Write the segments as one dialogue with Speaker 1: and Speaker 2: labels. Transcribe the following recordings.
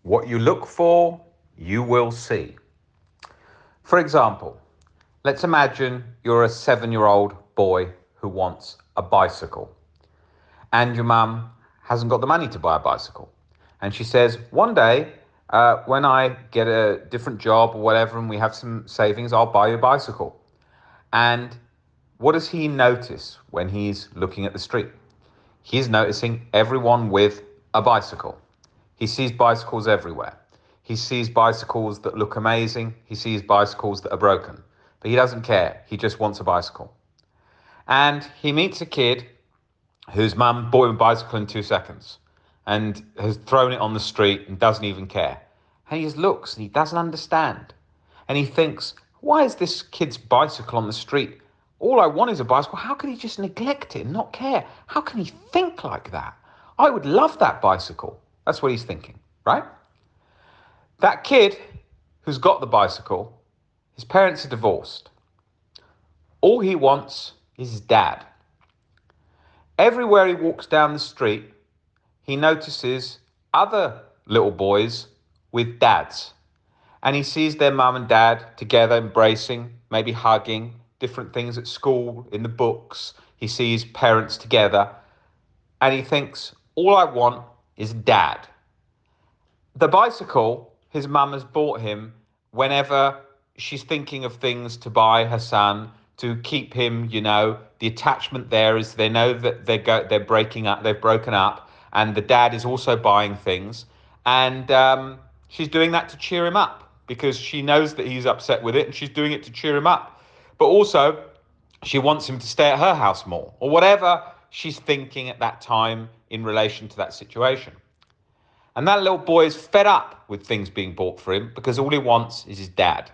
Speaker 1: What you look for, you will see. For example, let's imagine you're a 7-year-old boy who wants a bicycle and your mum hasn't got the money to buy a bicycle. And she says, one day, when I get a different job or whatever and we have some savings, I'll buy you a bicycle. And what does he notice when he's looking at the street? He's noticing everyone with a bicycle. He sees bicycles everywhere. He sees bicycles that look amazing. He sees bicycles that are broken. But he doesn't care. He just wants a bicycle. And he meets a kid whose mum bought him a bicycle in 2 seconds and has thrown it on the street and doesn't even care. And he just looks and he doesn't understand. And he thinks, why is this kid's bicycle on the street? All I want is a bicycle. How can he just neglect it and not care? How can he think like that? I would love that bicycle. That's what he's thinking, right? That kid who's got the bicycle, his parents are divorced. All he wants is his dad. Everywhere he walks down the street, he notices other little boys with dads. And he sees their mum and dad together, embracing, maybe hugging, different things at school, in the books. He sees parents together. And he thinks, all I want is dad. The bicycle his mum has bought him whenever she's thinking of things to buy her son, to keep him, the attachment there is they know that they're breaking up, they've broken up, and the dad is also buying things. And she's doing that to cheer him up because she knows that he's upset with it and she's doing it to cheer him up. But also, she wants him to stay at her house more or whatever she's thinking at that time in relation to that situation. And that little boy is fed up with things being bought for him because all he wants is his dad.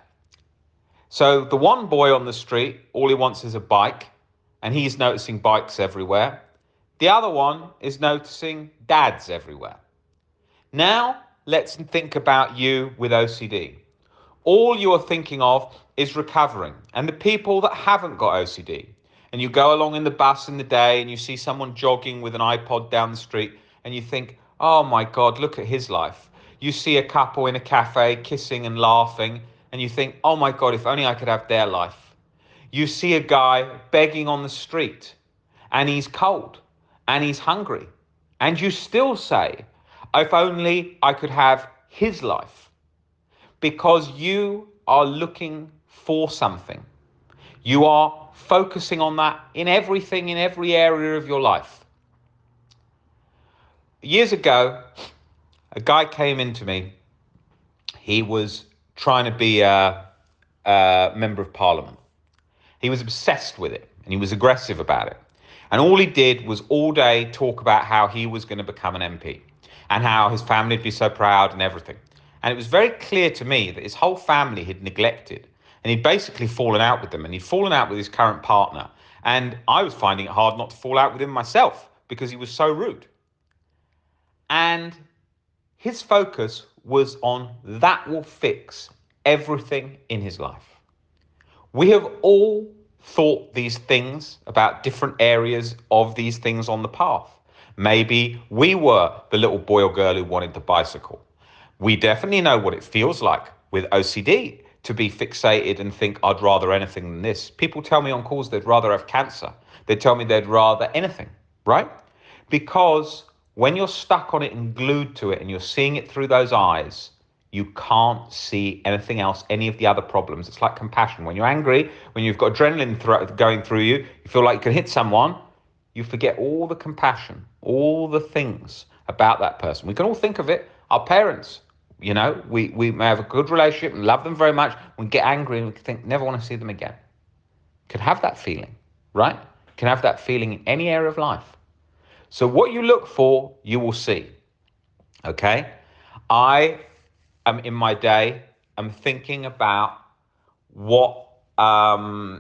Speaker 1: So the one boy on the street, all he wants is a bike, and he's noticing bikes everywhere. The other one is noticing dads everywhere. Now, let's think about you with OCD. All you are thinking of is recovering. And the people that haven't got OCD, and you go along in the bus in the day and you see someone jogging with an iPod down the street and you think, oh my God, look at his life. You see a couple in a cafe kissing and laughing and you think, oh my God, if only I could have their life. You see a guy begging on the street and he's cold and he's hungry. And you still say, if only I could have his life. Because you are looking for something. You are focusing on that in everything, in every area of your life. Years ago, a guy came into me. He was trying to be a member of parliament. He was obsessed with it and he was aggressive about it. And all he did was all day talk about how he was going to become an MP and how his family would be so proud and everything. And it was very clear to me that his whole family had neglected and he'd basically fallen out with them and he'd fallen out with his current partner. And I was finding it hard not to fall out with him myself because he was so rude. And his focus was on that will fix everything in his life. We have all thought these things about different areas of these things on the path. Maybe we were the little boy or girl who wanted the bicycle. We definitely know what it feels like with OCD to be fixated and think, I'd rather anything than this. People tell me on calls they'd rather have cancer. They tell me they'd rather anything, right? Because when you're stuck on it and glued to it and you're seeing it through those eyes, you can't see anything else, any of the other problems. It's like compassion. When you're angry, when you've got adrenaline going through you, you feel like you can hit someone, you forget all the compassion, all the things about that person. We can all think of it. Our parents, we may have a good relationship and love them very much. We get angry and we think, never want to see them again. Can have that feeling, right? Can have that feeling in any area of life. So what you look for, you will see. Okay? I am in my day, I'm thinking about what I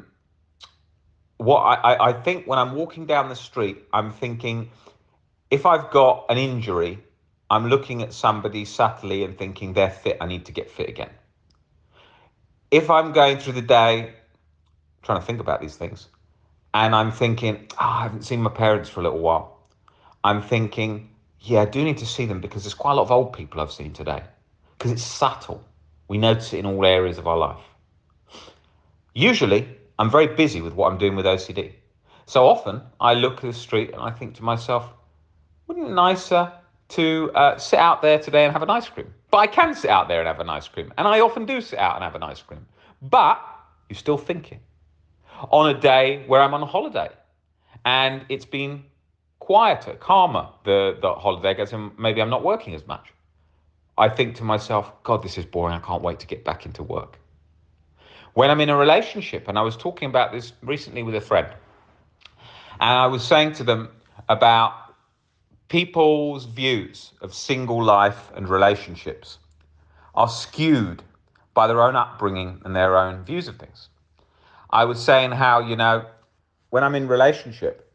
Speaker 1: think when I'm walking down the street, I'm thinking, if I've got an injury, I'm looking at somebody subtly and thinking they're fit, I need to get fit again. If I'm going through the day, trying to think about these things, and I'm thinking, I haven't seen my parents for a little while. I'm thinking, yeah, I do need to see them because there's quite a lot of old people I've seen today. because it's subtle. We notice it in all areas of our life. Usually, I'm very busy with what I'm doing with OCD. So often, I look at the street and I think to myself, wouldn't it be nicer to sit out there today and have an ice cream? But I can sit out there and have an ice cream. And I often do sit out and have an ice cream. But you're still thinking. On a day where I'm on a holiday and it's been quieter, calmer, the holiday goes, and maybe I'm not working as much. I think to myself, God, this is boring. I can't wait to get back into work. When I'm in a relationship, and I was talking about this recently with a friend, and I was saying to them about people's views of single life and relationships are skewed by their own upbringing and their own views of things. I was saying how, when I'm in relationship,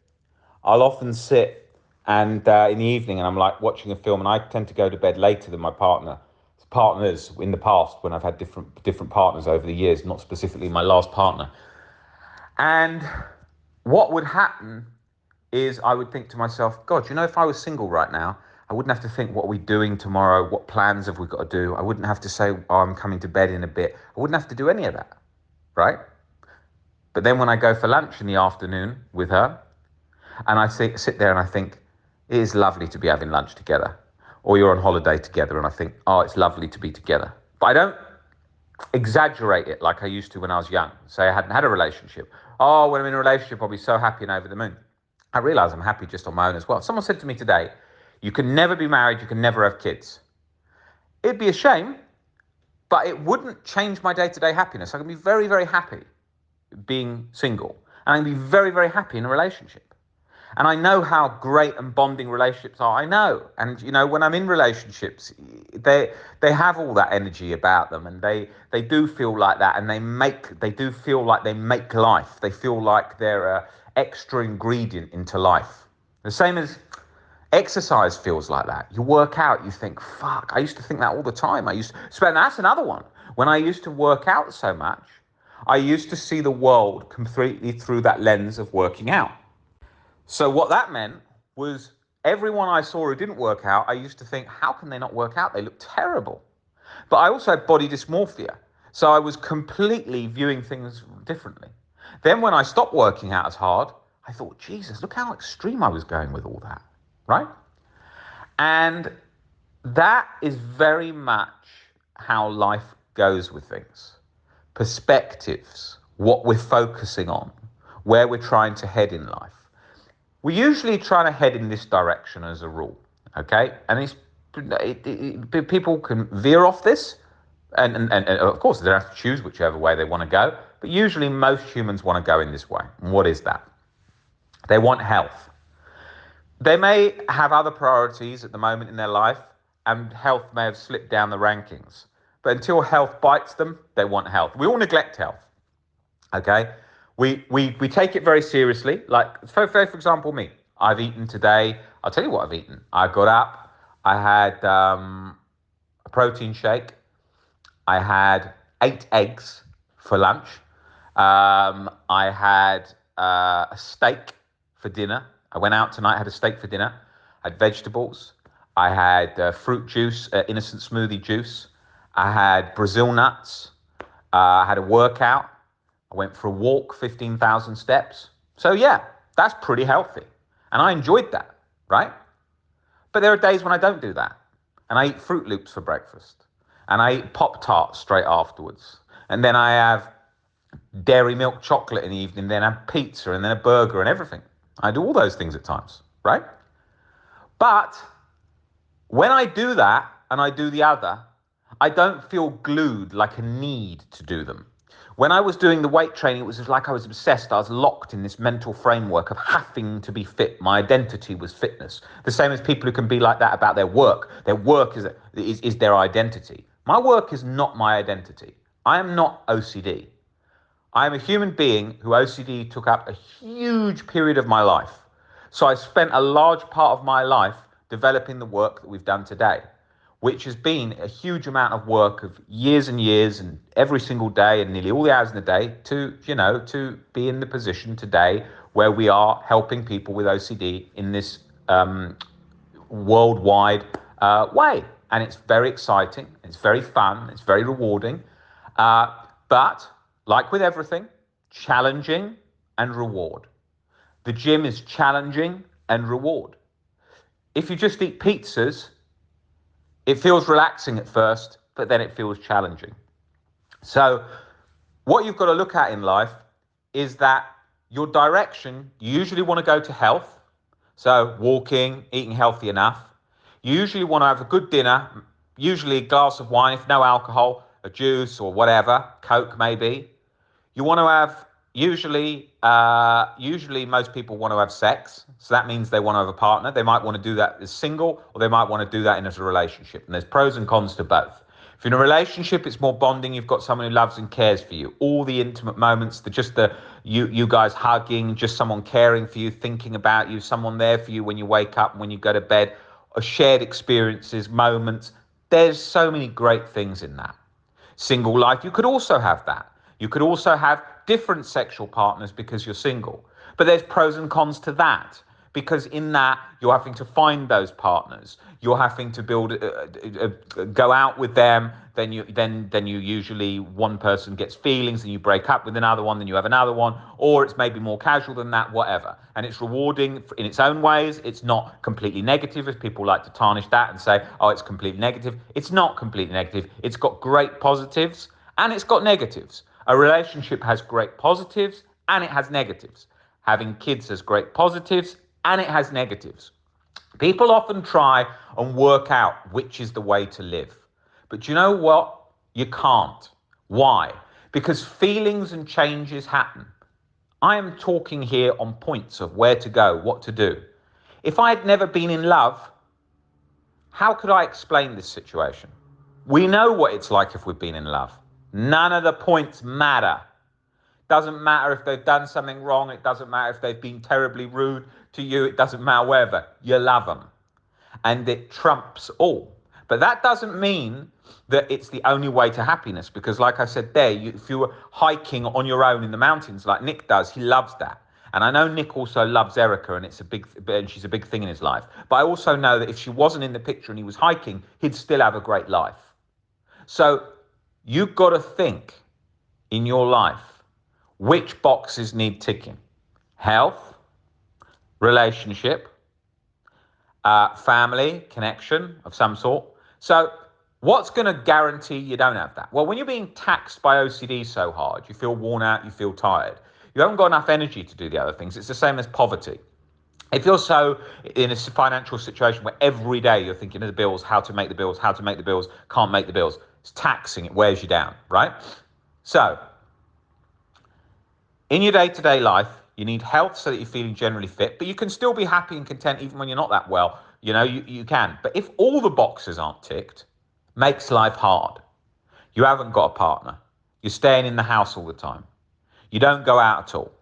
Speaker 1: I'll often sit and in the evening and I'm like watching a film, and I tend to go to bed later than my partners in the past when I've had different partners over the years, not specifically my last partner. And what would happen is I would think to myself, God, if I was single right now, I wouldn't have to think, what are we doing tomorrow? What plans have we got to do? I wouldn't have to say, oh, I'm coming to bed in a bit. I wouldn't have to do any of that, right? But then when I go for lunch in the afternoon with her, and I sit there and I think, it is lovely to be having lunch together. Or you're on holiday together and I think, oh, it's lovely to be together. But I don't exaggerate it like I used to when I was young. Say I hadn't had a relationship. Oh, when I'm in a relationship, I'll be so happy and over the moon. I realize I'm happy just on my own as well. Someone said to me today, you can never be married, you can never have kids. It'd be a shame, but it wouldn't change my day-to-day happiness. I can be very, very happy being single. And I can be very, very happy in a relationship. And I know how great and bonding relationships are. I know. And, when I'm in relationships, they have all that energy about them, and they do feel like that, and they do feel like they make life. They feel like they're an extra ingredient into life. The same as exercise feels like that. You work out, you think, fuck, I used to think that all the time. That's another one. When I used to work out so much, I used to see the world completely through that lens of working out. So what that meant was everyone I saw who didn't work out, I used to think, how can they not work out? They look terrible. But I also had body dysmorphia. So I was completely viewing things differently. Then when I stopped working out as hard, I thought, Jesus, look how extreme I was going with all that, right? And that is very much how life goes with things. Perspectives, what we're focusing on, where we're trying to head in life. We're usually trying to head in this direction as a rule, okay? And people can veer off this, and of course they have to choose whichever way they want to go, but usually most humans want to go in this way. And what is that? They want health. They may have other priorities at the moment in their life, and health may have slipped down the rankings. But until health bites them, they want health. We all neglect health, okay? We take it very seriously. Like, for example, me. I've eaten today. I'll tell you what I've eaten. I got up. I had a protein shake. I had 8 eggs for lunch. I had a steak for dinner. I went out tonight, had a steak for dinner. I had vegetables. I had fruit juice, innocent smoothie juice. I had Brazil nuts. I had a workout. I went for a walk, 15,000 steps. So yeah, that's pretty healthy. And I enjoyed that, right? But there are days when I don't do that. And I eat Fruit Loops for breakfast. And I eat Pop-Tarts straight afterwards. And then I have dairy milk chocolate in the evening, then I have pizza and then a burger and everything. I do all those things at times, right? But when I do that and I do the other, I don't feel glued like a need to do them. When I was doing the weight training, it was like I was obsessed. I was locked in this mental framework of having to be fit. My identity was fitness. The same as people who can be like that about their work. Their work is their identity. My work is not my identity. I am not OCD. I am a human being who OCD took up a huge period of my life. So I spent a large part of my life developing the work that we've done today, which has been a huge amount of work of years and years and every single day and nearly all the hours in the day to be in the position today where we are helping people with OCD in this worldwide way. and it's very exciting, it's very fun, it's very rewarding. But like with everything, challenging and reward. The gym is challenging and reward. If you just eat pizzas, it feels relaxing at first, but then it feels challenging. So what you've got to look at in life is that your direction, you usually want to go to health. So walking, eating healthy enough. You usually want to have a good dinner, usually a glass of wine, if no alcohol, a juice or whatever, Coke maybe. You want to have usually most people want to have sex, so that means they want to have a partner. They might want to do that as single, or they might want to do that in as a relationship. And there's pros and cons to both. If you're in a relationship, it's more bonding. You've got someone who loves and cares for you. All the intimate moments, you guys hugging, just someone caring for you, thinking about you, someone there for you when you wake up and when you go to bed, or shared experiences, moments. There's so many great things in that. Single life, you could also have that. You could also have different sexual partners because you're single. But there's pros and cons to that, because in that you're having to find those partners. You're having to go out with them. Then you usually, one person gets feelings and you break up with another one, then you have another one, or it's maybe more casual than that, whatever. And it's rewarding in its own ways. It's not completely negative, as people like to tarnish that and say, oh, it's completely negative. It's not completely negative. It's got great positives and it's got negatives. A relationship has great positives and it has negatives. Having kids has great positives and it has negatives. People often try and work out which is the way to live. But do you know what? You can't. Why? Because feelings and changes happen. I am talking here on points of where to go, what to do. If I had never been in love, how could I explain this situation? We know what it's like if we've been in love. None of the points matter. Doesn't matter if they've done something wrong. It doesn't matter if they've been terribly rude to you. It doesn't matter wherever. You love them. And it trumps all. But that doesn't mean that it's the only way to happiness. Because like I said there, if you were hiking on your own in the mountains like Nick does, he loves that. And I know Nick also loves Erica, and she's a big thing in his life. But I also know that if she wasn't in the picture and he was hiking, he'd still have a great life. So you've got to think in your life, which boxes need ticking? Health, relationship, family, connection of some sort. So what's going to guarantee you don't have that? Well, when you're being taxed by OCD so hard, you feel worn out, you feel tired. You haven't got enough energy to do the other things. It's the same as poverty. If you're so in a financial situation where every day you're thinking of the bills, how to make the bills, can't make the bills, it's taxing, it wears you down, right? So in your day-to-day life, you need health so that you're feeling generally fit, but you can still be happy and content even when you're not that well. You know, you can. But if all the boxes aren't ticked, makes life hard. You haven't got a partner. You're staying in the house all the time. You don't go out at all.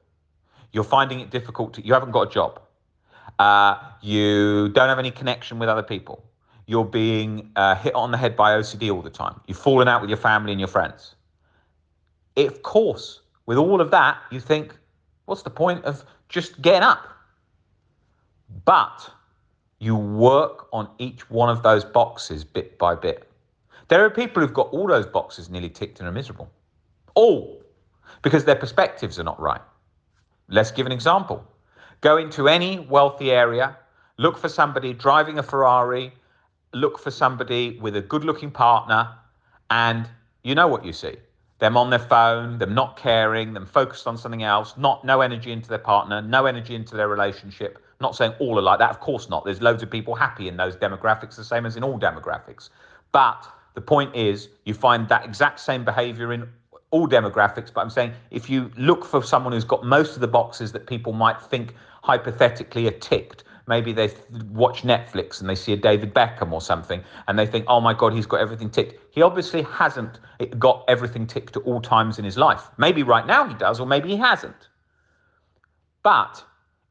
Speaker 1: You're finding it difficult you haven't got a job. You don't have any connection with other people. You're being hit on the head by OCD all the time. You've fallen out with your family and your friends. Of course, with all of that, you think, what's the point of just getting up? But you work on each one of those boxes bit by bit. There are people who've got all those boxes nearly ticked and are miserable. All. Because their perspectives are not right. Let's give an example. Go into any wealthy area, look for somebody driving a Ferrari, look for somebody with a good-looking partner, and you know what you see. Them on their phone, them not caring, them focused on something else, no energy into their partner, no energy into their relationship. I'm not saying all are like that, of course not. There's loads of people happy in those demographics, the same as in all demographics. But the point is, you find that exact same behavior in all demographics. But I'm saying if you look for someone who's got most of the boxes that people might think hypothetically are ticked, maybe they watch Netflix and they see a David Beckham or something and they think, oh my God, he's got everything ticked. He obviously hasn't got everything ticked at all times in his life. Maybe right now he does, or maybe he hasn't. But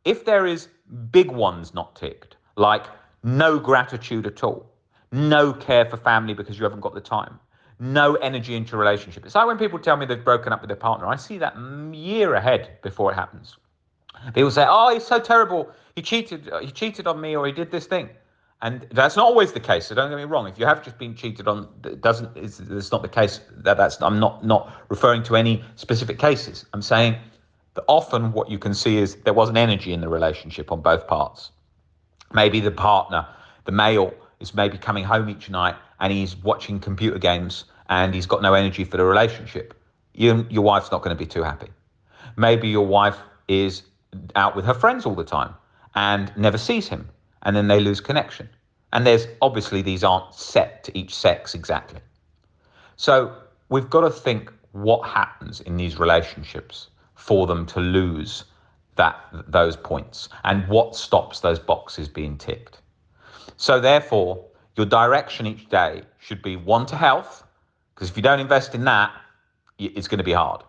Speaker 1: if there is big ones not ticked, like no gratitude at all, no care for family because you haven't got the time, no energy into a relationship. It's like when people tell me they've broken up with their partner, I see that year ahead before it happens. People say, oh, he's so terrible. He cheated on me, or he did this thing. And that's not always the case. So don't get me wrong. If you have just been cheated on, it's not the case. I'm not referring to any specific cases. I'm saying that often what you can see is there wasn't energy in the relationship on both parts. Maybe the partner, the male, is maybe coming home each night and he's watching computer games and he's got no energy for the relationship. Your wife's not going to be too happy. Maybe your wife is out with her friends all the time and never sees him, and then they lose connection. And there's obviously, these aren't set to each sex exactly. So we've got to think what happens in these relationships for them to lose those points, and what stops those boxes being ticked. So therefore, your direction each day should be, one, to health, because if you don't invest in that, it's going to be hard.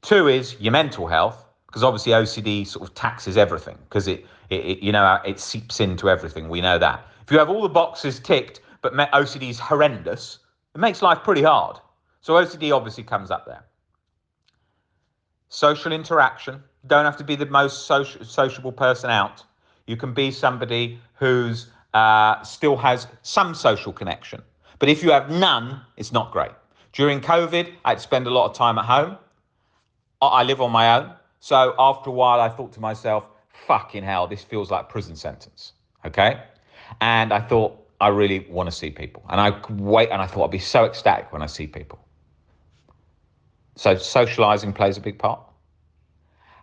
Speaker 1: Two is your mental health, because obviously OCD sort of taxes everything, because it seeps into everything. We know that. If you have all the boxes ticked, but OCD is horrendous, it makes life pretty hard. So OCD obviously comes up there. Social interaction. You don't have to be the most sociable person out. You can be somebody who's still has some social connection. But if you have none, it's not great. During COVID, I had to spend a lot of time at home. I live on my own. So after a while, I thought to myself, fucking hell, this feels like a prison sentence. Okay? And I thought, I really want to see people. And I could wait, and I thought I'd be so ecstatic when I see people. So socializing plays a big part.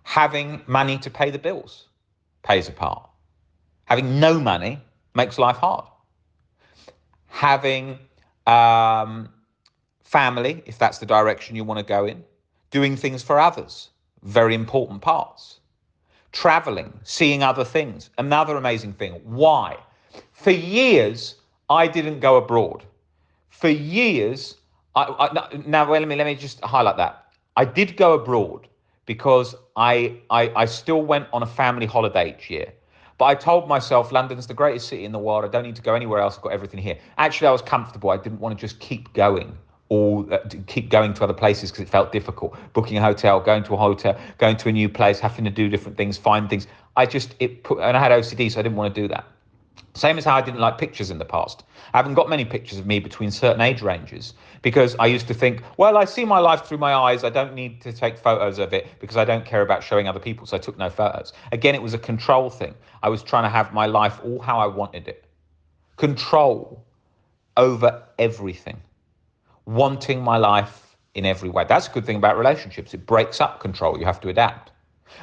Speaker 1: Having money to pay the bills plays a part. Having no money makes life hard. Having family, if that's the direction you want to go in. Doing things for others, very important parts. Traveling, seeing other things, another amazing thing. Why? For years, I didn't go abroad. For years, now let me just highlight that. I did go abroad because I still went on a family holiday each year. But I told myself, London's the greatest city in the world. I don't need to go anywhere else. I've got everything here. Actually, I was comfortable. I didn't want to just keep going to other places because it felt difficult. Booking a hotel, going to a hotel, going to a new place, having to do different things, find things. And I had OCD, so I didn't want to do that. Same as how I didn't like pictures in the past. I haven't got many pictures of me between certain age ranges because I used to think, well, I see my life through my eyes. I don't need to take photos of it because I don't care about showing other people. So I took no photos. Again, it was a control thing. I was trying to have my life all how I wanted it. Control over everything. Wanting my life in every way. That's a good thing about relationships. It breaks up control. You have to adapt.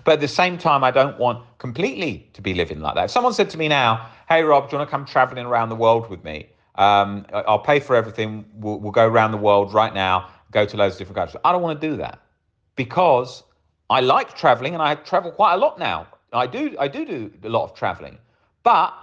Speaker 1: But at the same time, I don't want completely to be living like that. If someone said to me now, hey, Rob, do you want to come traveling around the world with me? I'll pay for everything. We'll go around the world right now, go to loads of different countries. I don't want to do that because I like traveling and I travel quite a lot now. I do a lot of traveling, but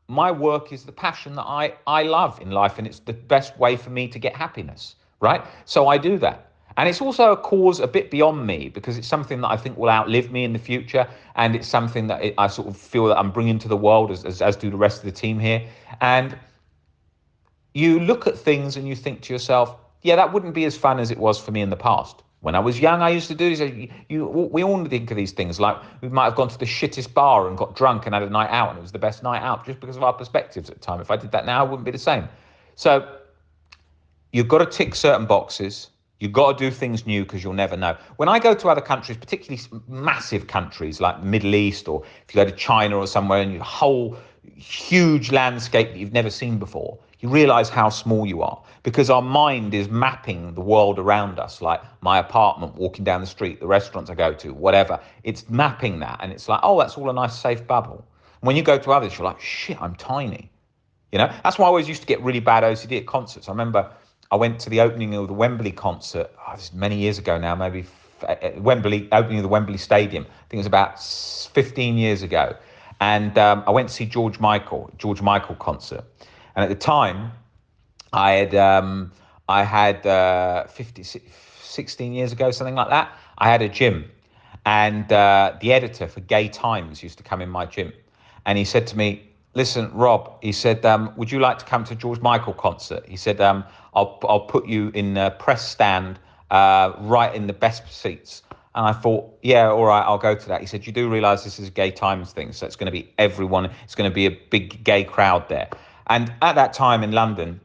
Speaker 1: my work is the passion that I love in life, and it's the best way for me to get happiness, right? So I do that. And it's also a cause a bit beyond me because it's something that I think will outlive me in the future. And it's something that I sort of feel that I'm bringing to the world, as do the rest of the team here. And you look at things and you think to yourself, yeah, that wouldn't be as fun as it was for me in the past. When I was young, I used to do this. We all think of these things like we might have gone to the shittest bar and got drunk and had a night out, and it was the best night out just because of our perspectives at the time. If I did that now, it wouldn't be the same. So you've got to tick certain boxes. You've got to do things new because you'll never know. When I go to other countries, particularly massive countries like Middle East, or if you go to China or somewhere and you whole huge landscape that you've never seen before, you realize how small you are because our mind is mapping the world around us, like my apartment, walking down the street, the restaurants I go to, whatever. It's mapping that, and it's like, oh, that's all a nice safe bubble. When you go to others, you're like, shit, I'm tiny. That's why I always used to get really bad OCD at concerts. I remember I went to the opening of the Wembley concert, this is many years ago now, maybe opening of the Wembley Stadium. I think it was about 15 years ago. And I went to see George Michael concert. And at the time, I had 16 years ago, something like that, I had a gym. And the editor for Gay Times used to come in my gym. And he said to me, listen, Rob, he said, would you like to come to George Michael concert? He said, I'll put you in a press stand right in the best seats. And I thought, yeah, all right, I'll go to that. He said, you do realize this is a gay times thing, so it's going to be everyone, it's going to be a big gay crowd there. And at that time in London,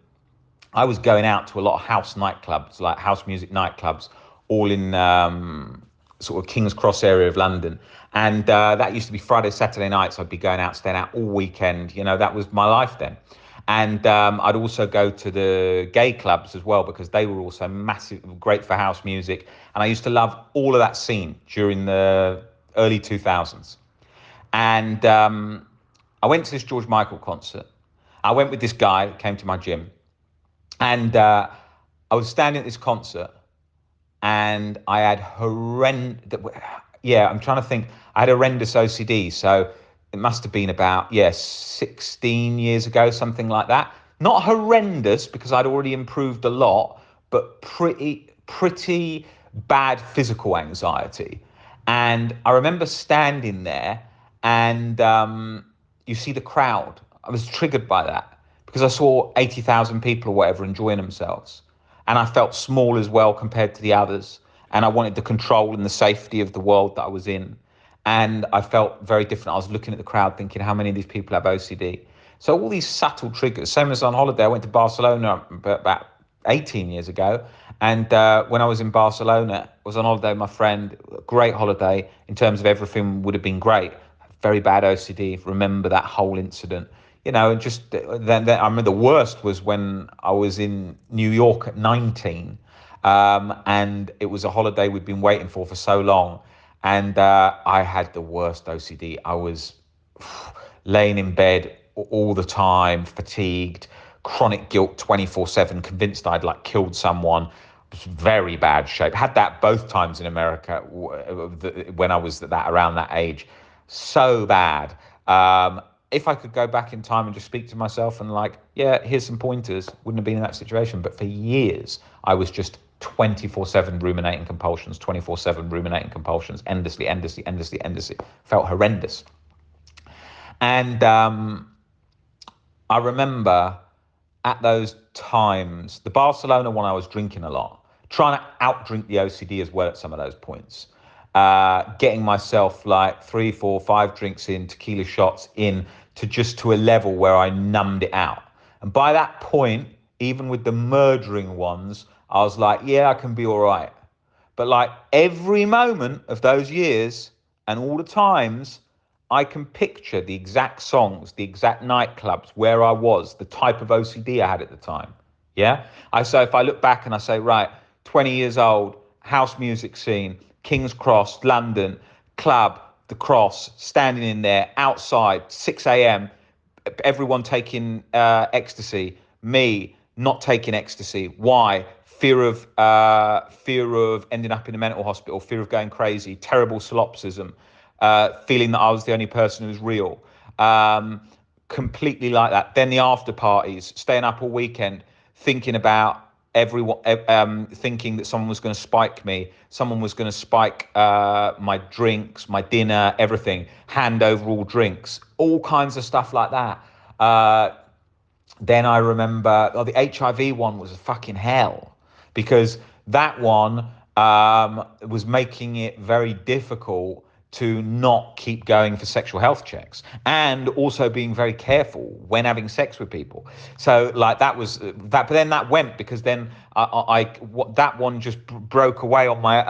Speaker 1: I was going out to a lot of house nightclubs, like house music nightclubs, all in sort of King's Cross area of London. And that used to be Friday, Saturday nights. I'd be going out, staying out all weekend. You know, that was my life then. And I'd also go to the gay clubs as well, because they were also massive, great for house music. And I used to love all of that scene during the early 2000s. And I went to this George Michael concert. I went with this guy that came to my gym. And I was standing at this concert, and I had horrendous. Yeah, I'm trying to think. I had horrendous OCD, so it must have been about 16 years ago, something like that. Not horrendous because I'd already improved a lot, but pretty bad physical anxiety. And I remember standing there, and you see the crowd. I was triggered by that because I saw 80,000 people or whatever enjoying themselves. And I felt small as well compared to the others. And I wanted the control and the safety of the world that I was in. And I felt very different. I was looking at the crowd thinking, how many of these people have OCD? So all these subtle triggers, same as on holiday. I went to Barcelona about 18 years ago. And when I was in Barcelona, I was on holiday with my friend, great holiday in terms of everything would have been great. Very bad OCD, remember that whole incident. You know, and just then I remember the worst was when I was in New York at 19, and it was a holiday we'd been waiting for so long, and I had the worst OCD. I was laying in bed all the time, fatigued, chronic guilt 24/7, convinced I'd like killed someone. Was very bad shape. Had that both times in America when I was around that age. So bad. If I could go back in time and just speak to myself and like, yeah, here's some pointers, wouldn't have been in that situation. But for years, I was just 24/7 ruminating compulsions, 24/7 ruminating compulsions, endlessly. Felt horrendous. And I remember at those times, the Barcelona one, I was drinking a lot, trying to outdrink the OCD as well at some of those points. Getting myself like 3, 4, 5 drinks in, tequila shots in to a level where I numbed it out. And by that point, even with the murdering ones, I was like, yeah, I can be all right. But like every moment of those years and all the times, I can picture the exact songs, the exact nightclubs, where I was, the type of OCD I had at the time. Yeah. So if I look back and I say, right, 20 years old, house music scene, King's Cross, London, club, the Cross, standing in there outside, 6 a.m., everyone taking ecstasy, me not taking ecstasy. Why? Fear of ending up in a mental hospital, fear of going crazy, terrible solipsism, feeling that I was the only person who was real. Completely like that. Then the after parties, staying up all weekend, thinking about everyone, thinking that someone was going to spike me, someone was going to spike my drinks, my dinner, everything, hand over all drinks, all kinds of stuff like that. Then I remember, the HIV one was a fucking hell, because that one was making it very difficult to not keep going for sexual health checks, and also being very careful when having sex with people. So like that was that, but then that went, because then that one just broke away on my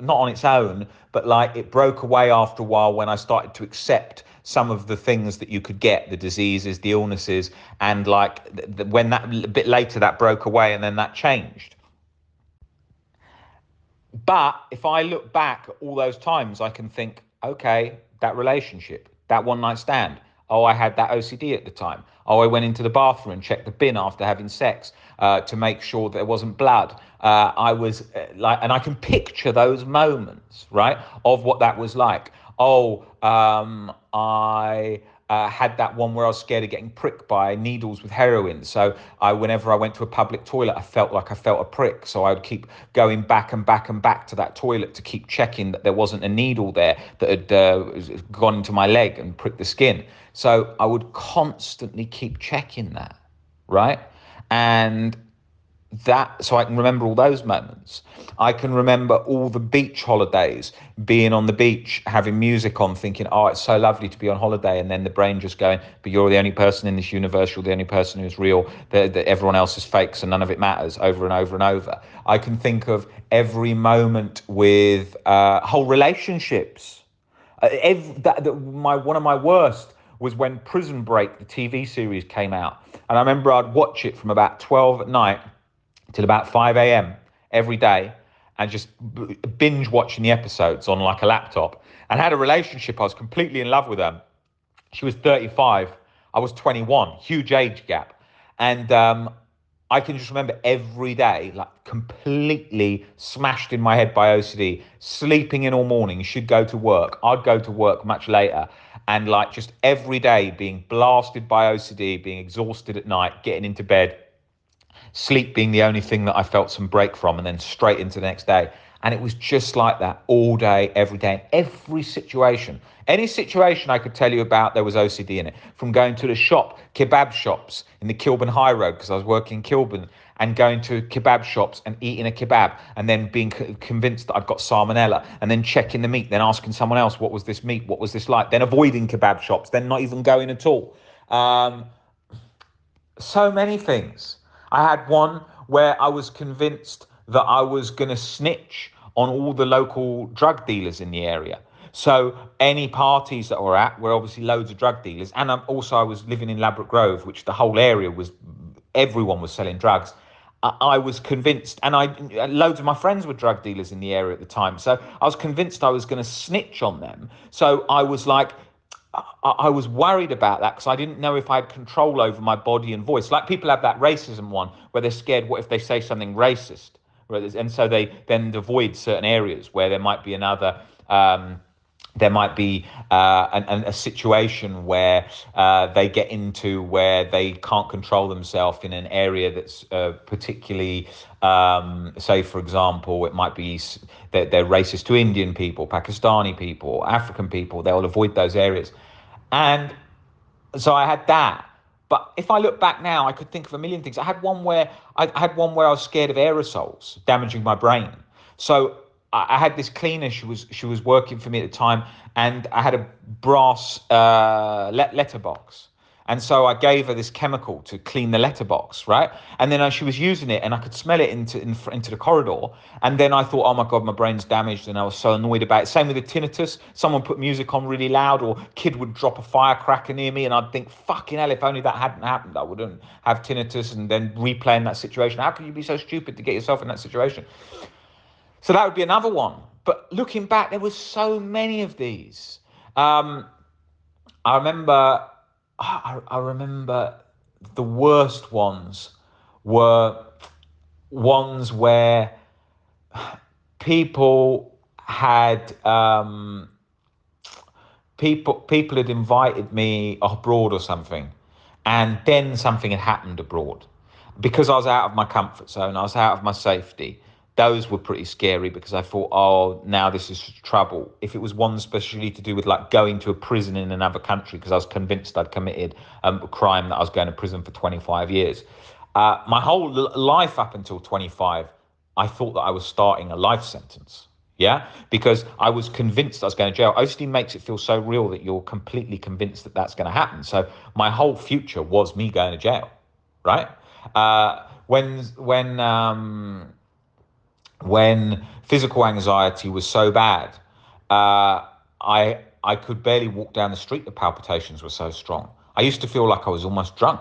Speaker 1: not on its own, but like it broke away after a while when I started to accept some of the things that you could get, the diseases, the illnesses, and like when that a bit later that broke away, and then that changed. But if I look back at all those times, I can think, okay, that relationship, that one night stand. Oh, I had that OCD at the time. Oh, I went into the bathroom and checked the bin after having sex to make sure there wasn't blood. I was and I can picture those moments, right, of what that was like. Oh, I had that one where I was scared of getting pricked by needles with heroin. So whenever I went to a public toilet, I felt like I felt a prick. So I would keep going back and back and back to that toilet to keep checking that there wasn't a needle there that had gone into my leg and pricked the skin. So I would constantly keep checking that, right? And so I can remember all those moments. I can remember all the beach holidays, being on the beach, having music on, thinking, oh, it's so lovely to be on holiday. And then the brain just going, but you're the only person in this universe. You're the only person who's real. That everyone else is fake, so none of it matters, over and over and over. I can think of every moment with whole relationships. One of my worst was when Prison Break, the TV series, came out. And I remember I'd watch it from about 12 at night till about 5 a.m. every day, and just binge watching the episodes on like a laptop. And I had a relationship. I was completely in love with her. She was 35. I was 21. Huge age gap. And I can just remember every day, like completely smashed in my head by OCD, sleeping in all morning, should go to work. I'd go to work much later. And like just every day being blasted by OCD, being exhausted at night, getting into bed, sleep being the only thing that I felt some break from, and then straight into the next day. And it was just like that all day, every day, in every situation. Any situation I could tell you about, there was OCD in it. From going to the shop, kebab shops in the Kilburn High Road, because I was working in Kilburn, and going to kebab shops and eating a kebab, and then being convinced that I'd got salmonella, and then checking the meat, then asking someone else, what was this meat? What was this like? Then avoiding kebab shops, then not even going at all. So many things. I had one where I was convinced that I was going to snitch on all the local drug dealers in the area. So any parties that were at were obviously loads of drug dealers. And I was living in Ladbroke Grove, which the whole area was, everyone was selling drugs. I was convinced, and loads of my friends were drug dealers in the area at the time. So I was convinced I was going to snitch on them. So I was like, I was worried about that because I didn't know if I had control over my body and voice. Like people have that racism one where they're scared, what if they say something racist? And so they then avoid certain areas where there might be a situation where they get into where they can't control themselves in an area that's particularly, say, for example, it might be that they're racist to Indian people, Pakistani people, African people. They'll avoid those areas. And so I had that. But if I look back now, I could think of a million things. I had one where I was scared of aerosols damaging my brain. So I had this cleaner. She was working for me at the time, and I had a brass letterbox. And so I gave her this chemical to clean the letterbox, right? And then she was using it, and I could smell it into the corridor. And then I thought, oh my God, my brain's damaged, and I was so annoyed about it. Same with the tinnitus. Someone put music on really loud, or kid would drop a firecracker near me, and I'd think, fucking hell, if only that hadn't happened, I wouldn't have tinnitus. And then replaying that situation. How can you be so stupid to get yourself in that situation? So that would be another one. But looking back, there was so many of these. I remember the worst ones were ones where people had people had invited me abroad or something, and then something had happened abroad because I was out of my comfort zone. I was out of my safety. Those were pretty scary because I thought, oh, now this is trouble. If it was one especially to do with like going to a prison in another country because I was convinced I'd committed a crime that I was going to prison for 25 years. My whole life up until 25, I thought that I was starting a life sentence. Yeah, because I was convinced I was going to jail. OCD makes it feel so real that you're completely convinced that that's going to happen. So my whole future was me going to jail, right? When physical anxiety was so bad, I could barely walk down the street. The palpitations were so strong. I used to feel like I was almost drunk.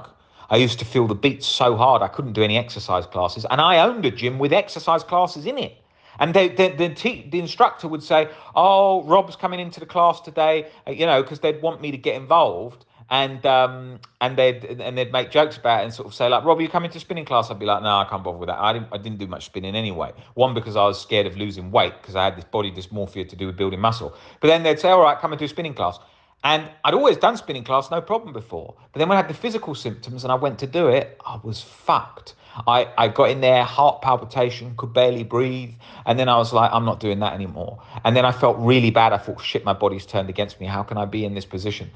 Speaker 1: I used to feel the beats so hard I couldn't do any exercise classes. And I owned a gym with exercise classes in it. And the instructor would say, oh, Rob's coming into the class today, because they'd want me to get involved. And they'd make jokes about it and sort of say, like, Rob, are you coming to spinning class? I'd be like, no, I can't bother with that. I didn't do much spinning anyway. One, because I was scared of losing weight because I had this body dysmorphia to do with building muscle. But then they'd say, all right, come and do spinning class. And I'd always done spinning class, no problem before. But then when I had the physical symptoms and I went to do it, I was fucked. I got in there, heart palpitation, could barely breathe. And then I was like, I'm not doing that anymore. And then I felt really bad. I thought, shit, my body's turned against me. How can I be in this position?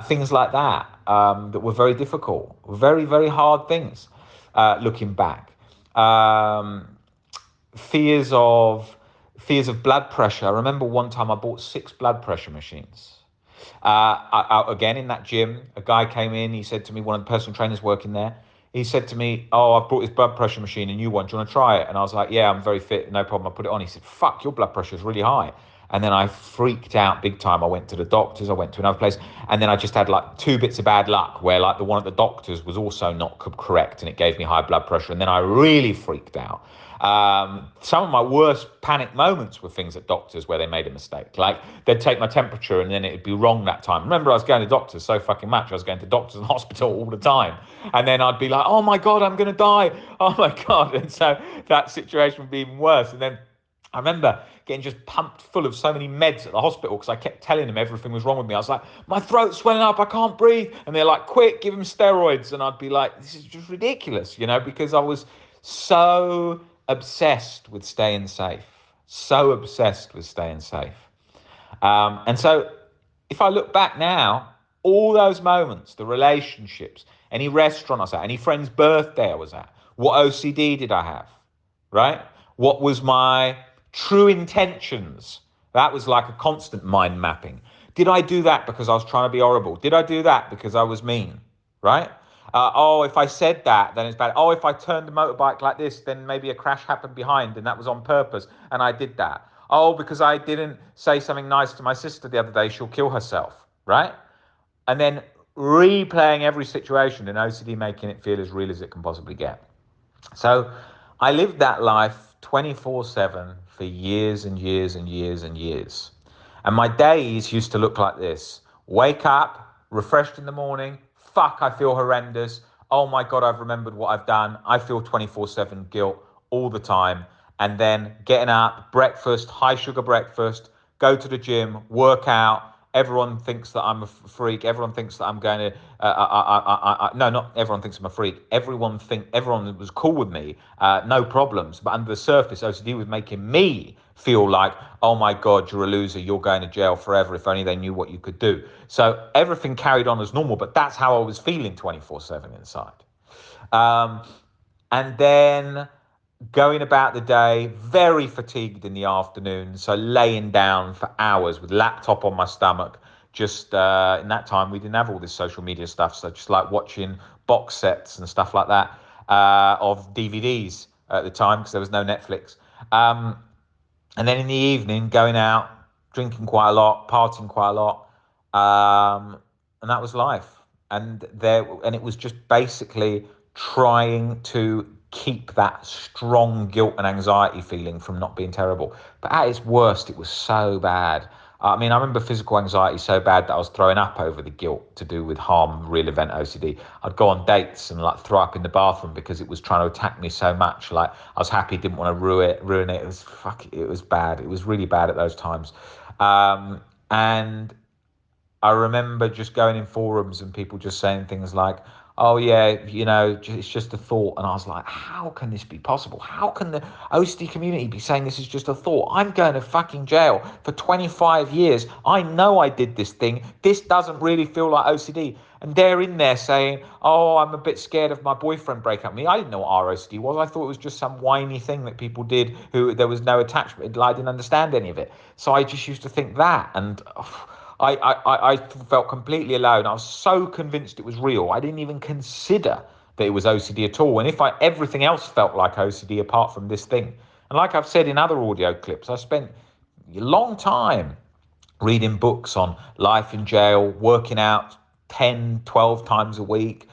Speaker 1: Things like that, that were very difficult, very, very hard things, looking back. Um, fears of fears of blood pressure. I remember one time I bought 6 blood pressure machines. Again, in that gym, a guy came in. He said to me, one of the personal trainers working there, he said to me, "Oh, I've brought this blood pressure machine, a new one. Do you want to try it?" And I was like, "Yeah, I'm very fit, no problem." I put it on. He said, "Fuck, your blood pressure is really high." And then I freaked out big time. I went to the doctors. I went to another place, and then I just had like 2 bits of bad luck, where like the one at the doctors was also not correct, and it gave me high blood pressure. And then I really freaked out. Some of my worst panic moments were things at doctors where they made a mistake. Like they'd take my temperature and then it'd be wrong that time. Remember, I was going to doctors so fucking much. I was going to doctors and hospital all the time. And then I'd be like, oh my God, I'm going to die. Oh my God. And so that situation would be even worse. And then I remember getting just pumped full of so many meds at the hospital because I kept telling them everything was wrong with me. I was like, my throat's swelling up, I can't breathe. And they're like, quick, give him steroids. And I'd be like, this is just ridiculous, because I was so obsessed with staying safe. So obsessed with staying safe. And so if I look back now, all those moments, the relationships, any restaurant I was at, any friend's birthday I was at, what OCD did I have, right? What was my true intentions? That was like a constant mind mapping. Did I do that because I was trying to be horrible? Did I do that because I was mean, right? Oh, if I said that, then it's bad. Oh, if I turned the motorbike like this, then maybe a crash happened behind and that was on purpose and I did that. Oh, because I didn't say something nice to my sister the other day, she'll kill herself, right? And then replaying every situation in OCD, making it feel as real as it can possibly get. So I lived that life 24/7 for years and years and years and years. And my days used to look like this: wake up, refreshed in the morning, fuck, I feel horrendous. Oh my God, I've remembered what I've done. I feel 24/7 guilt all the time. And then getting up, breakfast, high sugar breakfast, go to the gym, work out. Everyone thinks that I'm a freak. Everyone thinks that I'm going to. No, not everyone thinks I'm a freak. Everyone was cool with me, no problems. But under the surface, OCD was making me feel like, oh my God, you're a loser. You're going to jail forever. If only they knew what you could do. So everything carried on as normal, but that's how I was feeling 24/7 inside. Um, and then going about the day, very fatigued in the afternoon, so laying down for hours with laptop on my stomach. Just in that time, we didn't have all this social media stuff, so just like watching box sets and stuff like that of DVDs at the time because there was no Netflix. And then in the evening, going out, drinking quite a lot, partying quite a lot, and that was life. And it was just basically trying to keep that strong guilt and anxiety feeling from not being terrible. But at its worst, it was so bad. I mean, I remember physical anxiety so bad that I was throwing up over the guilt to do with harm, real event OCD. I'd go on dates and like throw up in the bathroom because it was trying to attack me so much. Like I was happy, didn't want to ruin it. It was bad. It was really bad at those times. And I remember just going in forums and people just saying things like, oh yeah, it's just a thought. And I was like, how can this be possible? How can the OCD community be saying this is just a thought? I'm going to fucking jail for 25 years. I know I did this thing. This doesn't really feel like OCD. And they're in there saying, oh, I'm a bit scared of my boyfriend breaking up with me. I didn't know what ROCD was. I thought it was just some whiny thing that people did who there was no attachment. I didn't understand any of it. So I just used to think that. And I felt completely alone. I was so convinced it was real. I didn't even consider that it was OCD at all. And everything else felt like OCD apart from this thing. And like I've said in other audio clips, I spent a long time reading books on life in jail, working out 10, 12 times a week,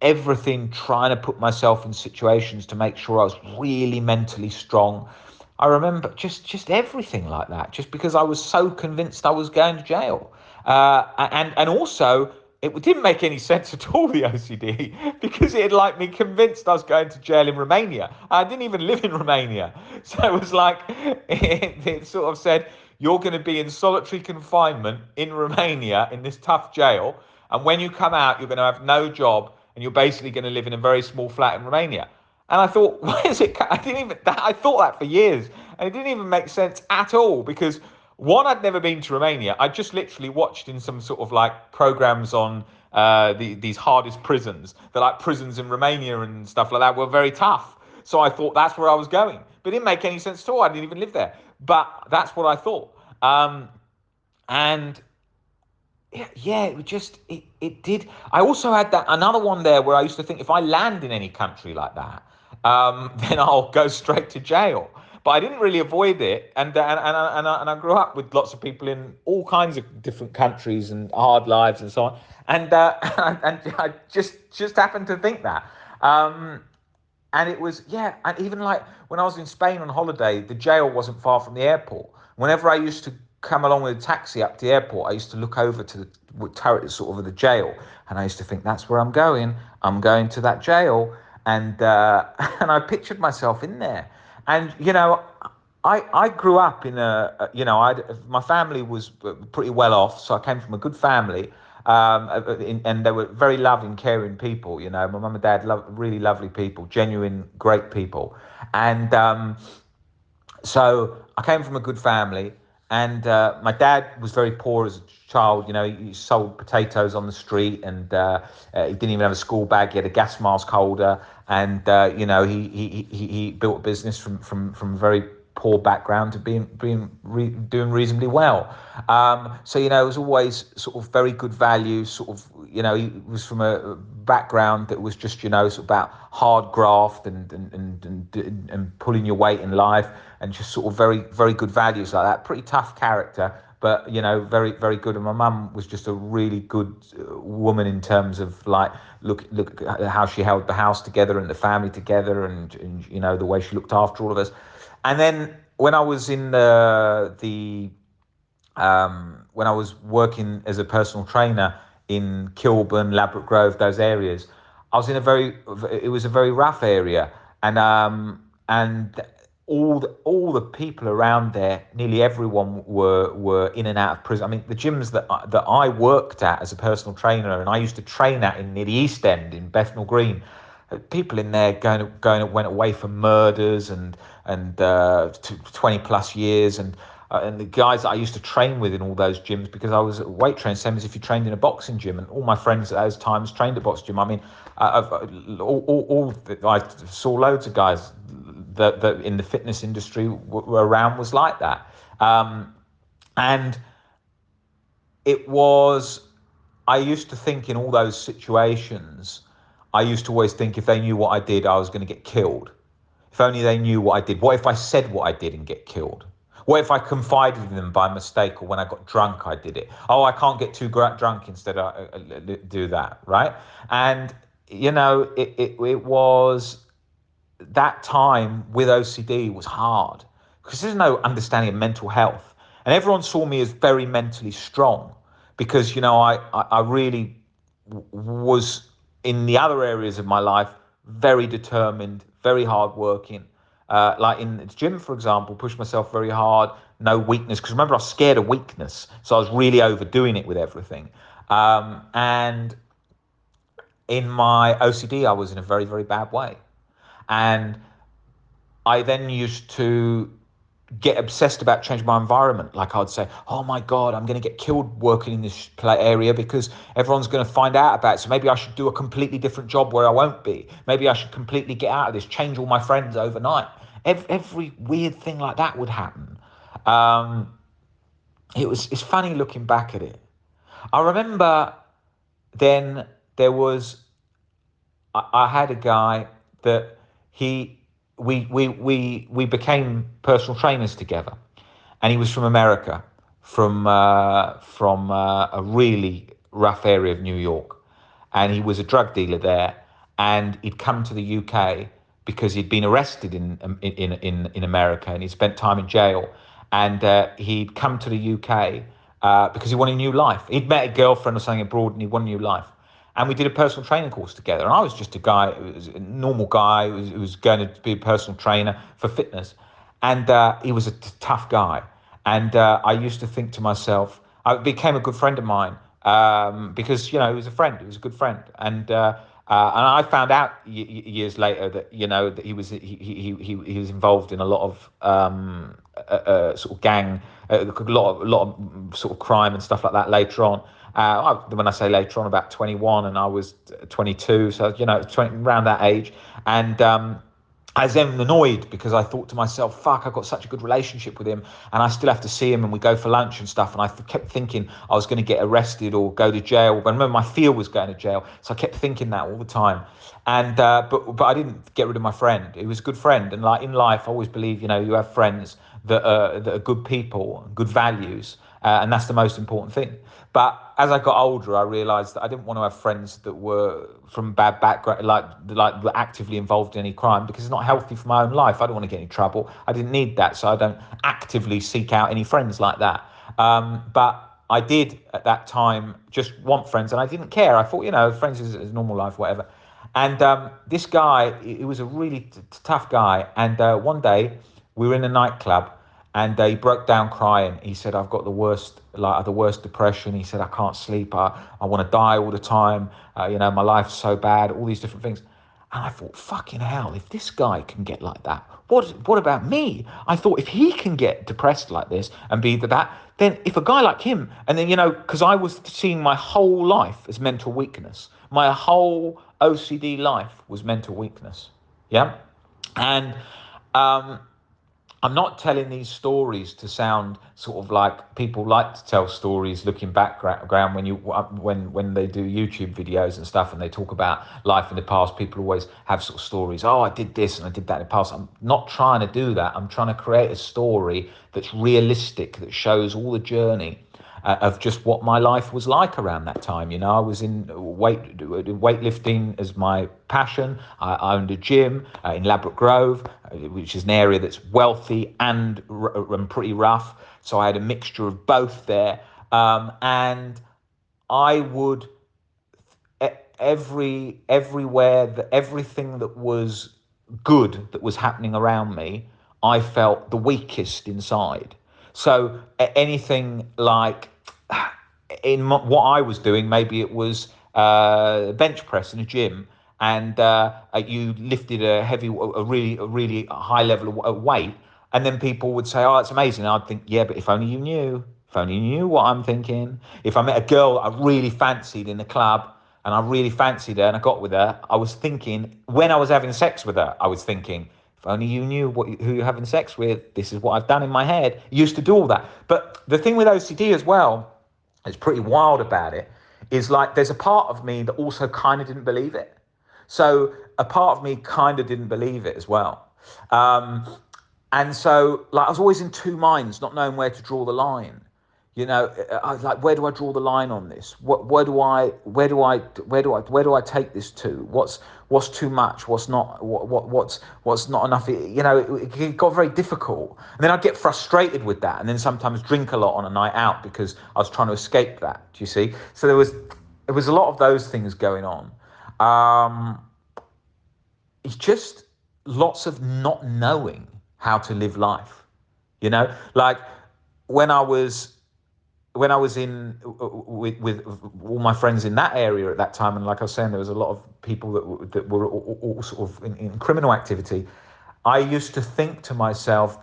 Speaker 1: everything, trying to put myself in situations to make sure I was really mentally strong. I remember just everything like that, just because I was so convinced I was going to jail. And also, it didn't make any sense at all, the OCD, because it had like me convinced I was going to jail in Romania. I didn't even live in Romania. So it was like, it sort of said, you're going to be in solitary confinement in Romania in this tough jail. And when you come out, you're going to have no job and you're basically going to live in a very small flat in Romania. And I thought, why is it? I thought that for years, and it didn't even make sense at all because one, I'd never been to Romania. I just literally watched in some sort of like programs on these hardest prisons. That like prisons in Romania and stuff like that were very tough. So I thought that's where I was going. But it didn't make any sense at all. I didn't even live there. But that's what I thought. And yeah, it did. I also had that another one there where I used to think if I land in any country like that, then I'll go straight to jail. But I didn't really avoid it, and I grew up with lots of people in all kinds of different countries and hard lives and so on, and and I just happened to think that. And it was, yeah, and even like when I was in Spain on holiday, the jail wasn't far from the airport. Whenever I used to come along with a taxi up to the airport, I used to look over to the turret sort of of the jail, and I used to think that's where I'm going. I'm going to that jail, and and I pictured myself in there. And I grew up in my family was pretty well off, so I came from a good family, and they were very loving, caring people. My mum and dad, really lovely people, genuine, great people, and so I came from a good family, and my dad was very poor as a child. He sold potatoes on the street, and he didn't even have a school bag. He had a gas mask holder, and he built a business from very poor background to doing reasonably well. So it was always sort of very good values. Sort of he was from a background that was just sort of about hard graft and pulling your weight in life, and just sort of very very good values like that. Pretty tough character, but very very good. And my mum was just a really good woman in terms of like look at how she held the house together and the family together, and the way she looked after all of us. And then when I was in when I was working as a personal trainer in Kilburn, Ladbroke Grove, those areas, I was in it was a very rough area, and all the people around there, nearly everyone were in and out of prison. I mean, the gyms that I worked at as a personal trainer, and I used to train at in near the East End in Bethnal Green, people in there went away for murders and 20 plus years, and the guys that I used to train with in all those gyms, because I was a weight trainer, same as if you trained in a boxing gym, and all my friends at those times trained at boxing gym. I mean, I saw loads of guys that in the fitness industry were around was like that, and it was. I used to think in all those situations, I used to always think if they knew what I did, I was going to get killed. If only they knew what I did. What if I said what I did and get killed? What if I confided in them by mistake, or when I got drunk, I did it? Oh, I can't get too drunk, instead I do that, right? And, it was that time with OCD was hard because there's no understanding of mental health. And everyone saw me as very mentally strong because, I really was in the other areas of my life very determined, very hardworking. Like in the gym, for example, push myself very hard, no weakness. Because remember, I was scared of weakness. So I was really overdoing it with everything. And in my OCD, I was in a very, very bad way. And I then used to get obsessed about changing my environment. Like I'd say, oh my God, I'm going to get killed working in this area because everyone's going to find out about it. So maybe I should do a completely different job where I won't be. Maybe I should completely get out of this, change all my friends overnight. Every weird thing like that would happen. It's funny looking back at it. I remember then there was I had a guy that he we became personal trainers together, and he was from America, from a really rough area of New York, and he was a drug dealer there, and he'd come to the UK because he'd been arrested in America, and he spent time in jail, and he'd come to the UK because he wanted a new life. He'd met a girlfriend or something abroad, and he wanted a new life. And we did a personal training course together. And I was just a guy, a normal guy who was going to be a personal trainer for fitness. And he was a tough guy. And I used to think to myself, I became a good friend of mine because, he was a friend. He was a good friend. And I found out years later that, that he was involved in a lot of sort of gang, a lot of sort of crime and stuff like that later on. When I say later on, about 21, and I was 22, so 20, around that age, and I was then annoyed because I thought to myself, fuck, I've got such a good relationship with him and I still have to see him and we go for lunch and stuff. And I kept thinking I was going to get arrested or go to jail. But I remember my fear was going to jail. So I kept thinking that all the time. And but I didn't get rid of my friend. He was a good friend. And like in life, I always believe, you know, you have friends that are good people, good values. And that's the most important thing. But as I got older, I realised that I didn't want to have friends that were from bad background, like were actively involved in any crime, because it's not healthy for my own life. I don't want to get in trouble. I didn't need that, so I don't actively seek out any friends like that. But I did at that time just want friends, and I didn't care. I thought, you know, friends is normal life, whatever. And this guy, he was a really tough guy. And one day we were in a nightclub, and he broke down crying. He said, "I've got the worst depression." He said, "I can't sleep. I want to die all the time. You know, my life's so bad. All these different things." And I thought, fucking hell, if this guy can get like that, what about me? I thought, if he can get depressed like this and be that, then if a guy like him, and then, you know, because I was seeing my whole life as mental weakness. My whole OCD life was mental weakness. Yeah. And I'm not telling these stories to sound sort of like people like to tell stories looking background when they do YouTube videos and stuff and they talk about life in the past. People always have sort of stories. Oh, I did this and I did that in the past. I'm not trying to do that. I'm trying to create a story that's realistic, that shows all the journey of just what my life was like around that time. You know, I was in weightlifting as my passion. I owned a gym in Ladbroke Grove, which is an area that's wealthy and pretty rough. So I had a mixture of both there. And I would everywhere that everything that was good that was happening around me, I felt the weakest inside. So anything like what I was doing, maybe it was bench press in a gym, and you lifted a really high level of weight, and then people would say, "Oh, it's amazing." And I'd think, "Yeah, but if only you knew. If only you knew what I'm thinking." If I met a girl I really fancied in the club, and I really fancied her, and I got with her, I was thinking, when I was having sex with her, I was thinking, if only you knew who you're having sex with. This is what I've done in my head. I used to do all that. But the thing with OCD as well, it's pretty wild about it, is like there's a part of me that also kind of didn't believe it. So a part of me kind of didn't believe it as well. And so like I was always in two minds, not knowing where to draw the line. You know, I was like, where do I draw the line on this? Where do I take this to? What's too much? What's not? What's not enough? You know, it got very difficult. And then I'd get frustrated with that, and then sometimes drink a lot on a night out because I was trying to escape that. Do you see? So there was a lot of those things going on. It's just lots of not knowing how to live life. You know, like when I was in with all my friends in that area at that time, and like I was saying, there was a lot of people that were all sort of in criminal activity. I used to think to myself,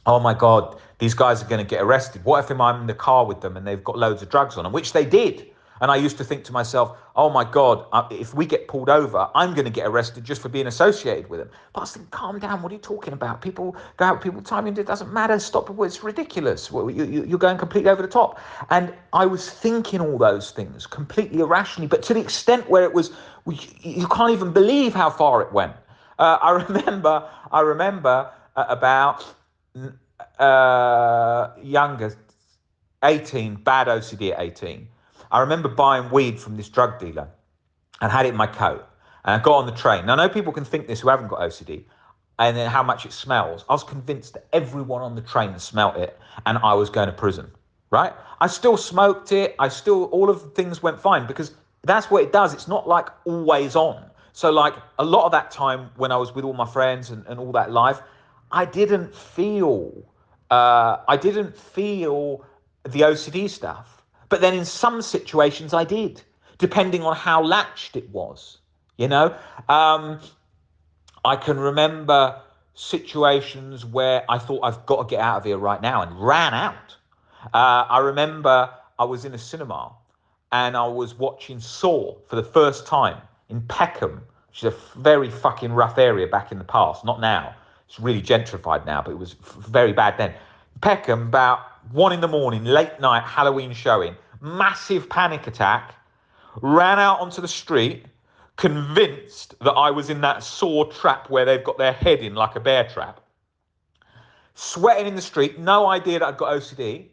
Speaker 1: oh my God, these guys are going to get arrested. What if I'm in the car with them and they've got loads of drugs on them, which they did. And I used to think to myself, oh my God, if we get pulled over, I'm going to get arrested just for being associated with them. But I was thinking, calm down, what are you talking about? People go out, people timing, it doesn't matter, stop it, it's ridiculous. You're going completely over the top. And I was thinking all those things completely irrationally, but to the extent where it was, you can't even believe how far it went. I remember about younger, 18, bad OCD at 18. I remember buying weed from this drug dealer and had it in my coat. And I got on the train. Now, I know people can think this who haven't got OCD, and then how much it smells. I was convinced that everyone on the train smelt it, and I was going to prison, right? I still smoked it. All of the things went fine because that's what it does. It's not like always on. So like a lot of that time when I was with all my friends and all that life, I didn't feel the OCD stuff. But then in some situations I did, depending on how latched it was, you know? I can remember situations where I thought I've got to get out of here right now and ran out. I remember I was in a cinema and I was watching Saw for the first time in Peckham, which is a very fucking rough area back in the past, not now. It's really gentrified now, but it was very bad then. Peckham, about 1 a.m, late night Halloween showing, massive panic attack, ran out onto the street, convinced that I was in that saw trap where they've got their head in like a bear trap. Sweating in the street, no idea that I'd got OCD.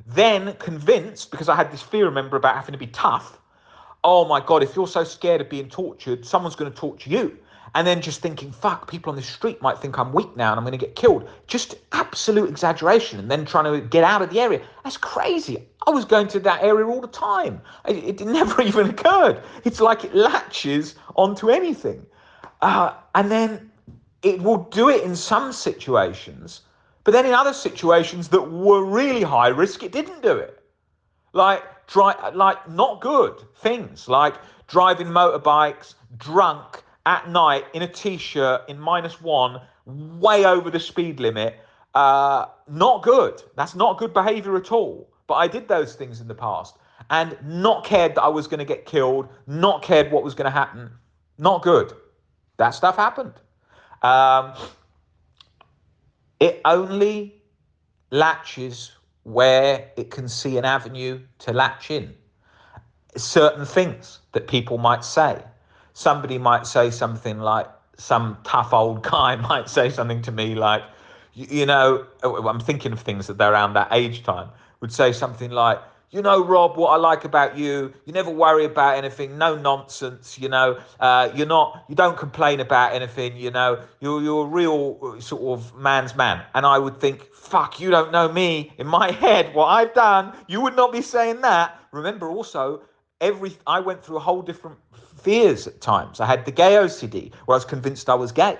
Speaker 1: Then convinced, because I had this fear, remember, about having to be tough. Oh my God, if you're so scared of being tortured, someone's going to torture you. And then just thinking, fuck, people on the street might think I'm weak now and I'm going to get killed. Just absolute exaggeration. And then trying to get out of the area. That's crazy. I was going to that area all the time. It never even occurred. It's like it latches onto anything. And then it will do it in some situations. But then in other situations that were really high risk, it didn't do it. Like not good things, like driving motorbikes, drunk at night in a t-shirt in -1, way over the speed limit. Not good. That's not good behavior at all. But I did those things in the past and not cared that I was going to get killed, not cared what was going to happen. Not good. That stuff happened. It only latches where it can see an avenue to latch in. Certain things that people might say. Somebody might say something like, some tough old guy might say something to me like, I'm thinking of things that they're around that age time, would say something like, Rob, what I like about you, you never worry about anything, no nonsense, you don't complain about anything, you're a real sort of man's man. And I would think, fuck, you don't know me. In my head, what I've done, you would not be saying that. Remember also, I went through a whole different fears at times. I had the gay OCD, where I was convinced I was gay.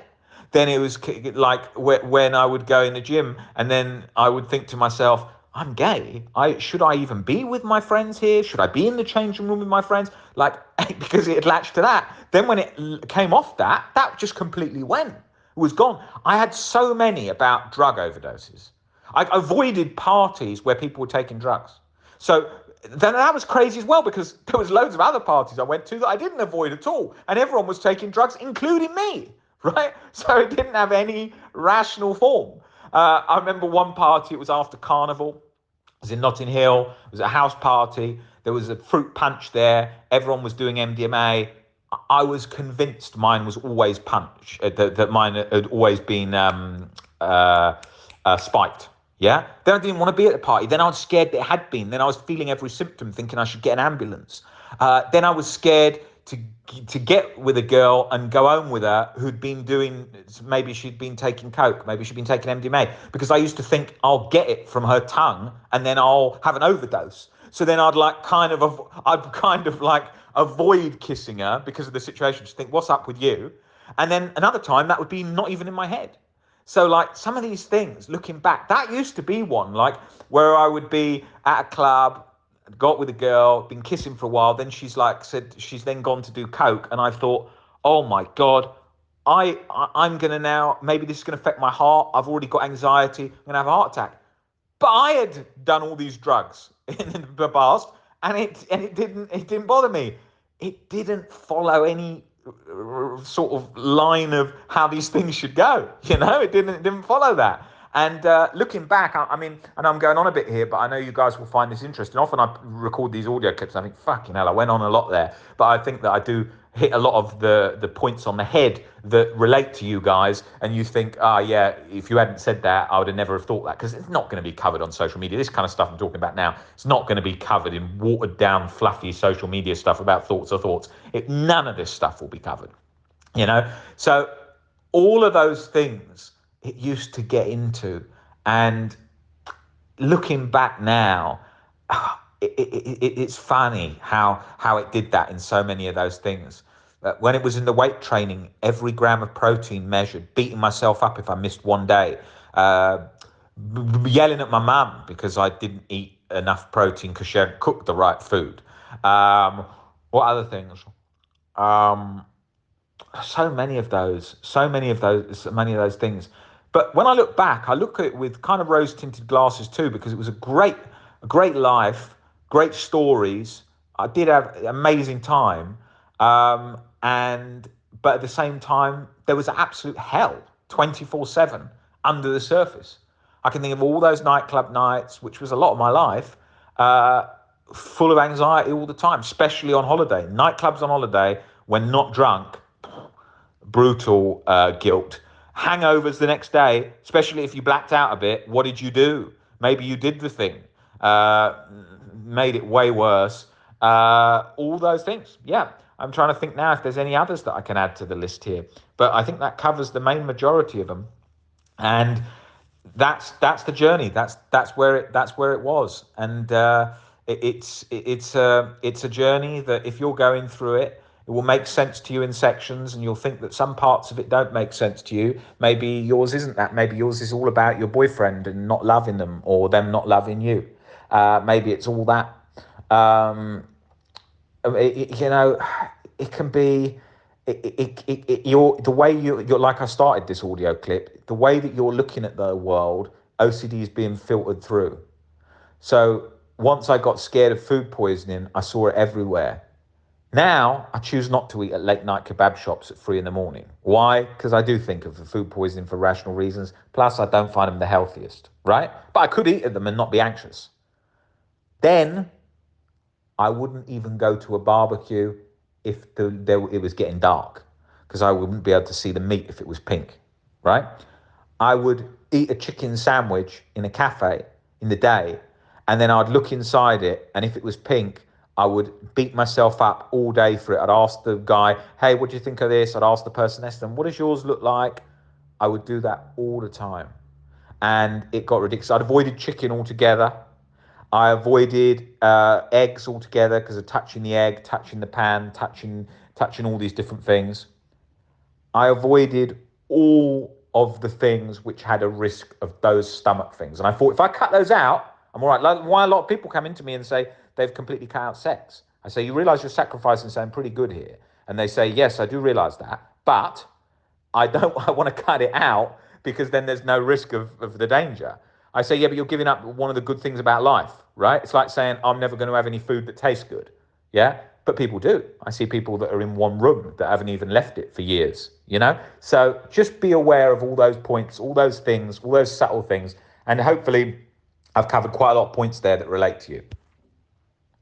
Speaker 1: Then it was like when I would go in the gym and then I would think to myself, I'm gay. Should I even be with my friends here? Should I be in the changing room with my friends? Like, because it had latched to that. Then when it came off that just completely went. It was gone. I had so many about drug overdoses. I avoided parties where people were taking drugs. So then that was crazy as well, because there was loads of other parties I went to that I didn't avoid at all. And everyone was taking drugs, including me, right? So it didn't have any rational form. I remember one party, it was after Carnival. It was in Notting Hill. It was a house party. There was a fruit punch there. Everyone was doing MDMA. I was convinced mine was always punch, that mine had always been spiked. Yeah. Then I didn't want to be at the party. Then I was scared that it had been. Then I was feeling every symptom, thinking I should get an ambulance. Then I was scared to get with a girl and go home with her who'd been doing, maybe she'd been taking coke, maybe she'd been taking MDMA, because I used to think I'll get it from her tongue and then I'll have an overdose. So then I'd kind of avoid kissing her because of the situation. Just think, what's up with you? And then another time that would be not even in my head. So like some of these things, looking back, that used to be one, like where I would be at a club, got with a girl, been kissing for a while, then she's then gone to do coke, and I thought, oh my God, I'm gonna now, maybe this is gonna affect my heart, I've already got anxiety, I'm gonna have a heart attack. But I had done all these drugs in the past, and it didn't bother me. It didn't follow any sort of line of how these things should go. It didn't follow that. And looking back, I mean, and I'm going on a bit here, but I know you guys will find this interesting. Often I record these audio clips and I think, fucking hell, I went on a lot there. But I think that I do hit a lot of the points on the head that relate to you guys. And you think, yeah, if you hadn't said that, I would have never have thought that. Because it's not going to be covered on social media. This kind of stuff I'm talking about now, it's not going to be covered in watered down, fluffy social media stuff about thoughts. None of this stuff will be covered, So all of those things it used to get into, and looking back now, it's funny how it did that in so many of those things. When it was in the weight training, every gram of protein measured, beating myself up if I missed one day, yelling at my mum because I didn't eat enough protein because she hadn't cooked the right food. What other things? So many of those things. But when I look back, I look at it with kind of rose-tinted glasses too, because it was a great life, great stories. I did have an amazing time, and but at the same time, there was absolute hell 24/7 under the surface. I can think of all those nightclub nights, which was a lot of my life, uh, full of anxiety all the time, especially on holiday. Nightclubs on holiday, when not drunk, brutal guilt. Hangovers the next day, especially if you blacked out a bit. What did you do? Maybe you did the thing, uh, made it way worse. All those things. Yeah, I'm trying to think now if there's any others that I can add to the list here. But I think that covers the main majority of them. And that's the journey. That's where it was, and it's a journey that if you're going through it, it will make sense to you in sections, and you'll think that some parts of it don't make sense to you. Maybe yours isn't that. Maybe yours is all about your boyfriend and not loving them, or them not loving you. Maybe it's all that. Um, you know, it can be you're the way you're like I started this audio clip, the way that you're looking at the world, OCD is being filtered through. So once I got scared of food poisoning, I saw it everywhere. Now I choose not to eat at late night kebab shops at 3 in the morning. Why? Because I do think of the food poisoning for rational reasons. Plus, I don't find them the healthiest, right? But I could eat at them and not be anxious. Then I wouldn't even go to a barbecue if it was getting dark, because I wouldn't be able to see the meat if it was pink, right? I would eat a chicken sandwich in a cafe in the day, and then I'd look inside it, and if it was pink, I would beat myself up all day for it. I'd ask the guy, hey, what do you think of this? I'd ask the person next to them, what does yours look like? I would do that all the time. And it got ridiculous. I'd avoided chicken altogether. I avoided eggs altogether because of touching the egg, touching the pan, touching all these different things. I avoided all of the things which had a risk of those stomach things. And I thought, if I cut those out, I'm all right. Like, why a lot of people come into me and say they've completely cut out sex. I say, you realize you're sacrificing something pretty good here. And they say, yes, I do realize that. But I want to cut it out because then there's no risk of the danger. I say, yeah, but you're giving up one of the good things about life, right? It's like saying, I'm never going to have any food that tastes good. Yeah. But people do. I see people that are in one room that haven't even left it for years, you know? So just be aware of all those points, all those things, all those subtle things. And hopefully I've covered quite a lot of points there that relate to you.